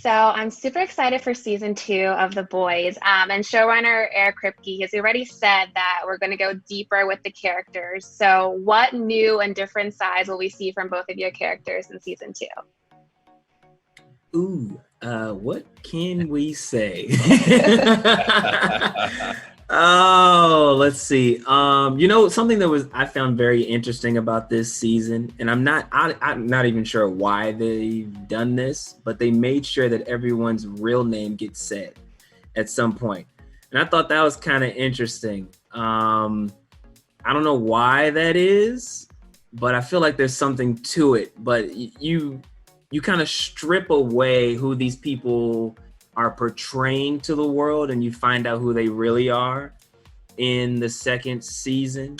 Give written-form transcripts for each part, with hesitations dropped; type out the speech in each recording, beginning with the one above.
So I'm super excited for season 2 of The Boys. And showrunner Eric Kripke has already said that we're going to go deeper with the characters. So what new and different sides will we see from both of your characters in season 2? Ooh, what can we say? Oh, let's see. Something that I found very interesting about this season, and I'm not even sure why they've done this, but they made sure that everyone's real name gets said at some point. And I thought that was kind of interesting. I don't know why that is, but I feel like there's something to it. But you kind of strip away who these people are portraying to the world, and you find out who they really are in the second season.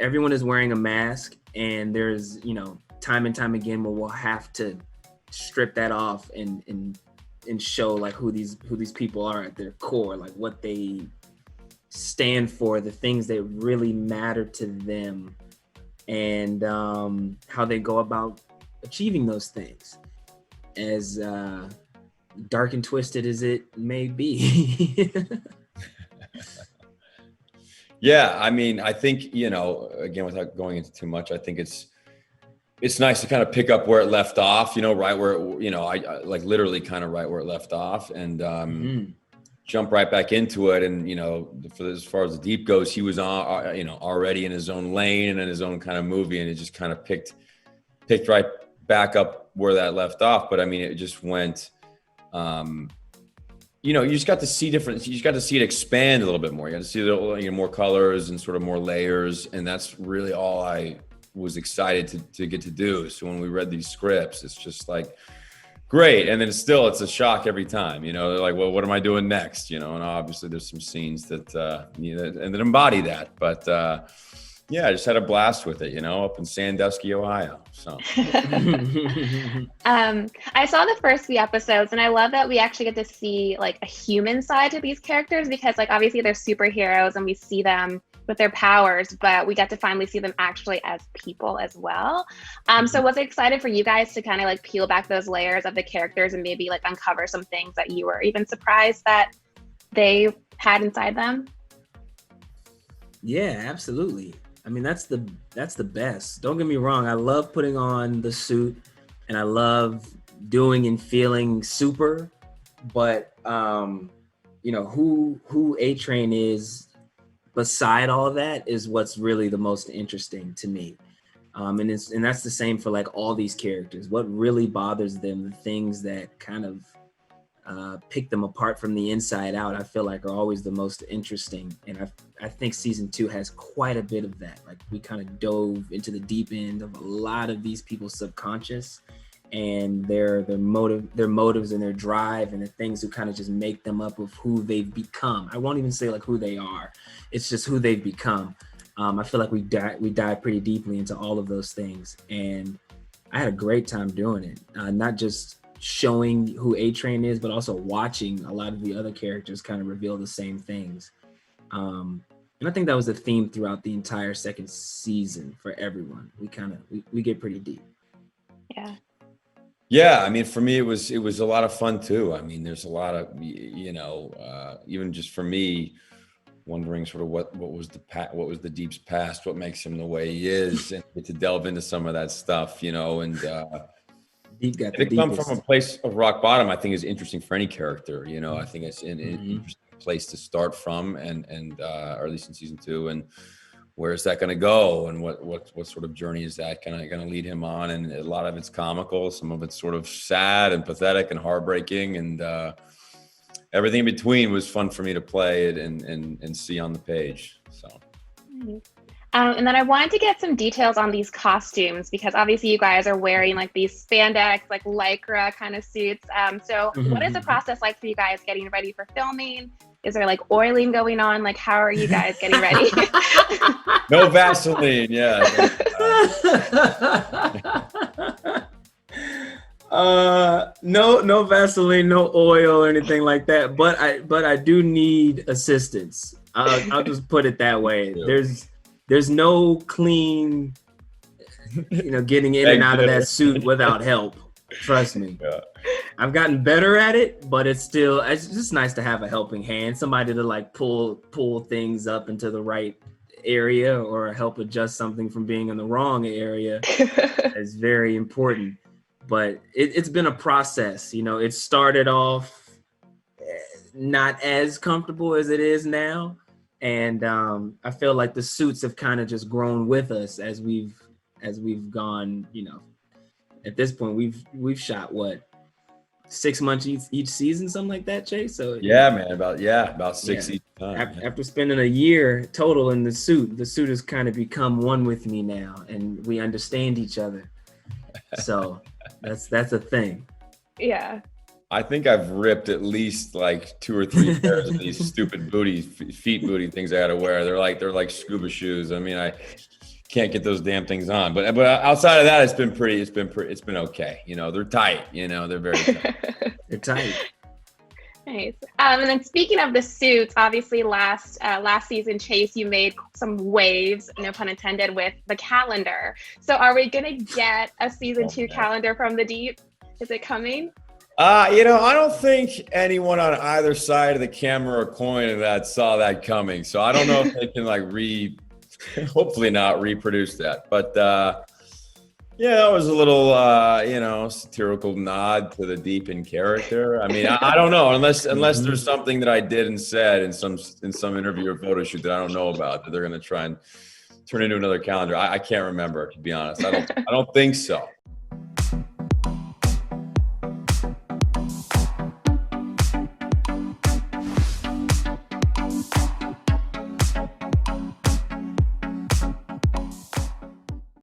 Everyone is wearing a mask, and there's, time and time again where we'll have to strip that off and show like who these people are at their core, like what they stand for, the things that really matter to them, and how they go about achieving those things, as dark and twisted as it may be. Yeah, I mean, I think, again, without going into too much, I think it's nice to kind of pick up where it left off, right where, I like literally kind of right where it left off, and jump right back into it. And, as far as the deep goes, he was on, already in his own lane and in his own kind of movie, and it just kind of picked right back up where that left off. But I mean, it just went, you just got to see it expand a little bit more. You got to see more colors and sort of more layers. And that's really all I was excited to get to do. So when we read these scripts, it's just like, great. And then it's a shock every time, they're like, well, what am I doing next? And obviously there's some scenes that, and that embody that, but, yeah, I just had a blast with it, up in Sandusky, Ohio. So I saw the first few episodes, and I love that we actually get to see like a human side to these characters, because like obviously they're superheroes and we see them with their powers, but we get to finally see them actually as people as well. So was it excited for you guys to kind of like peel back those layers of the characters and maybe like uncover some things that you were even surprised that they had inside them? Yeah, absolutely. I mean, that's the best. Don't get me wrong. I love putting on the suit, and I love doing and feeling super. But who A-Train is beside all of that is what's really the most interesting to me. And that's the same for like all these characters. What really bothers them, the things that kind of pick them apart from the inside out, I feel like are always the most interesting. And I think season 2 has quite a bit of that. Like we kind of dove into the deep end of a lot of these people's subconscious and their motives and their drive and the things that kind of just make them up of who they've become. I won't even say like who they are. It's just who they've become. I feel like we dive pretty deeply into all of those things. And I had a great time doing it. Not just showing who A-Train is, but also watching a lot of the other characters kind of reveal the same things. And I think that was the theme throughout the entire second season for everyone. We get pretty deep. Yeah. Yeah, I mean, for me, it was a lot of fun too. I mean, there's a lot of, even just for me, wondering sort of what was the Deep's past, what makes him the way he is, and get to delve into some of that stuff, and Deep got to come from a place of rock bottom, I think is interesting for any character. I think it's an interesting place to start from, and or at least in season 2, and where is that going to go, and what sort of journey is that going to lead him on? And a lot of it's comical, some of it's sort of sad and pathetic and heartbreaking, and everything in between was fun for me to play it and see on the page. So. And then I wanted to get some details on these costumes, because obviously you guys are wearing like these spandex, like Lycra kind of suits. So what is the process like for you guys getting ready for filming? Is there like oiling going on? Like, how are you guys getting ready? No Vaseline, yeah. No Vaseline, no oil or anything like that. But I do need assistance. I'll just put it that way. There's no clean, getting in and out of that suit without help. Trust me. Yeah. I've gotten better at it, but it's just nice to have a helping hand, somebody to like pull things up into the right area or help adjust something from being in the wrong area is very important. But it's been a process. You know, it started off not as comfortable as it is now. And I feel like the suits have kind of just grown with us as we've gone, you know. At this point, we've shot what, 6 months each season, something like that, Chase. So yeah, man, about 6 each time. After spending a year total in the suit has kind of become one with me now, and we understand each other. So that's a thing. Yeah. I think I've ripped at least like 2 or 3 pairs of these stupid feet booty things I gotta wear. They're like scuba shoes. I mean, I can't get those damn things on. But outside of that, it's been okay. You know, they're tight. You know, they're very tight. They're tight. Nice. And then speaking of the suits, obviously last season, Chase, you made some waves, no pun intended, with the calendar. So are we gonna get a season 2 calendar from the Deep? Is it coming? You know, I don't think anyone on either side of the camera or coin of that saw that coming. So I don't know if they can like hopefully not reproduce that. But yeah, that was a little, you know, satirical nod to the Deep in character. I mean, I don't know, unless there's something that I did and said in some interview or photo shoot that I don't know about that they're going to try and turn into another calendar. I can't remember, to be honest. I don't think so.